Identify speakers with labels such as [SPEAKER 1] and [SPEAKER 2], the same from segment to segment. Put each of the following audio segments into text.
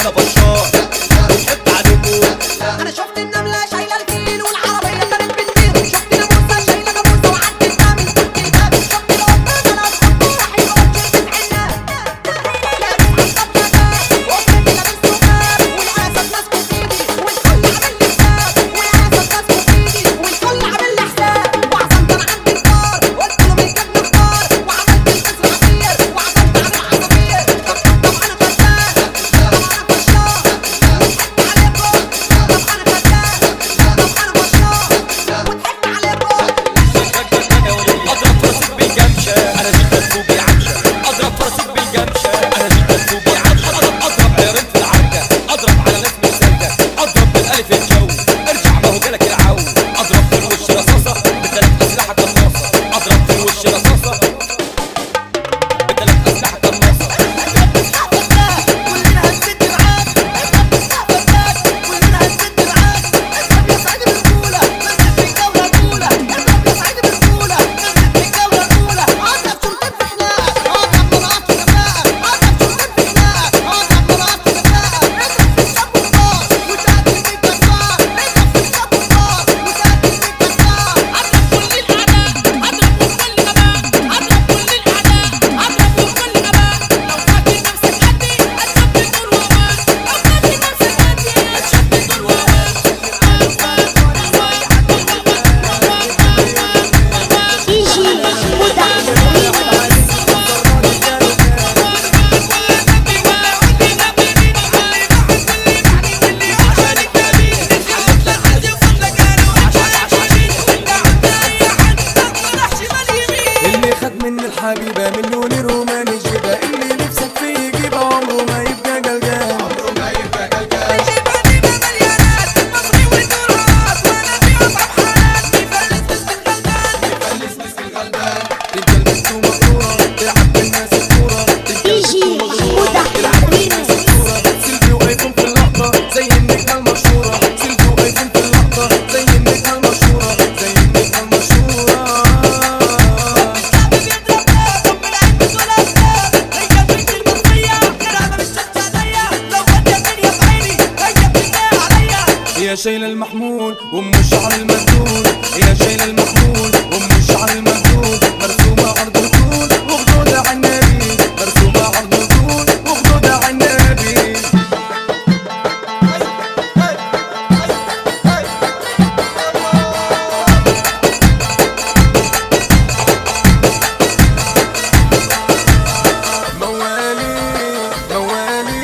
[SPEAKER 1] انا بشار بنحب عليكم.
[SPEAKER 2] انا شفت النملة شايلة الفيل والعربية كانت بتطير، شفت ناموسة شايلة جاموسة وعدت من تحت الباب، شفت القطة طلعت قطة راح يقول شركة عناب، لابس حساب وقفت لابس سكر والاسد ماسكه في ايدي والكل عامل لي حساب، والاسد ماسكه في ايدي والكل عامل لي حساب، وعزمت انا عند الفار قلت له مين جاب نختار، وعملت القصر عصير وعزمت على العصافير. طب انا كذاب، طب انا فشار وضحكت عليكم، طب انا كذاب، طب انا فشار وضحكت عليكم.
[SPEAKER 1] اضرب فرسك بالجمشه انا جيت اسوق العمشه، اضرب فرسك بالجمشه انا جيت اسوق العمشه، اضرب عيارين في العركه، اضرب على ناس مسالكه، اضرب بالالف الجو ارجع ما هو جالك العو، اضرب في الوش رصاصه بثلاث اسلحه قناصه، اضرب في الوش رصاصه بثلاث اسلحه قناصه.
[SPEAKER 2] كلنا هنسد معاك، اضرب بالسقف كلنا هنسد معاك، اضرب يا سعيد بالرجولة نزل في الجولة الأولى، اضرب يا سعيد بالرجولة نزل في الجولة الأولى، اضرب شرطين في خناق، اضرب مناط في كفاءة، اضرب شرطين في خناق، اضرب مناط في كفاءة، اضرب في الشاب والطار وتقتل في الكسار، اضرب في الشاب والطار وتقتل في الكسار، اضرب كل الأعداء، اضرب بكل غباء، اضرب كل الأعداء، اضرب بكل غباء، لو فاكر نفسك قدي هتشد الدور وراك، لو فاكر نفسك قدي هتشد الدور وراك.
[SPEAKER 3] DJ Muda
[SPEAKER 4] اللي خد من الحبيبة مليون روماني جيبة، اللي نفسك فيه يجيبه عمره ما يبقى قلقان، عمره ما يبقى قلقان.
[SPEAKER 2] جيباني مليانات مصري ودولارات وانا في اصعب حالات بفلس مسك الغلبان.
[SPEAKER 4] تبقى البنت مغرورة تلعب بالناس الكورة، تبقى
[SPEAKER 3] DJ
[SPEAKER 4] البنت مغرورة
[SPEAKER 3] Muda
[SPEAKER 4] تلعب بالناس
[SPEAKER 3] Remix.
[SPEAKER 4] الكورة. سيلفي وايفون في اللقطة زي النجمة المشهورة، سيلفي وايفون في اللقطة زي النجمة المشهورة، زي النجمة المشهورة.
[SPEAKER 2] الشعب بيضرب نار رب العين بتقول اسباب، هي البنت المصرية كلامها مش شدادية، لو فاتت الدنيا في عيني هي بتنده عليا.
[SPEAKER 4] هي شايلة المحمول وام الشعر المسدود، هي شايلة المحمول وام الشعر المسدود، مرسومة عرض الطول وخدودة على النبي، مرسومة عرض الطول وخدودة على النبي. موالي موالي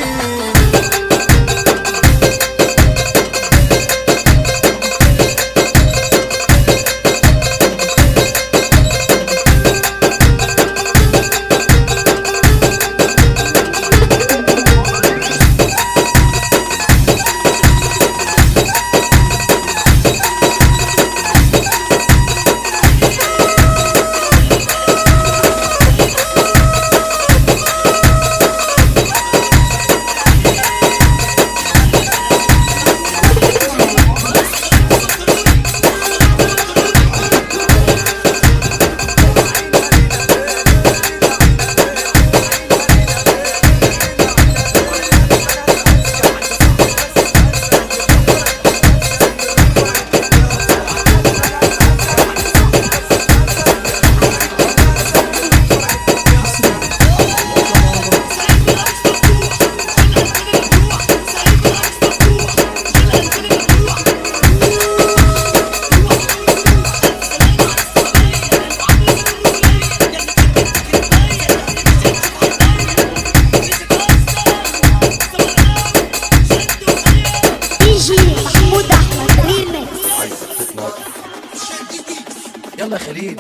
[SPEAKER 3] DJ Muda Remix.
[SPEAKER 4] يلا خليل.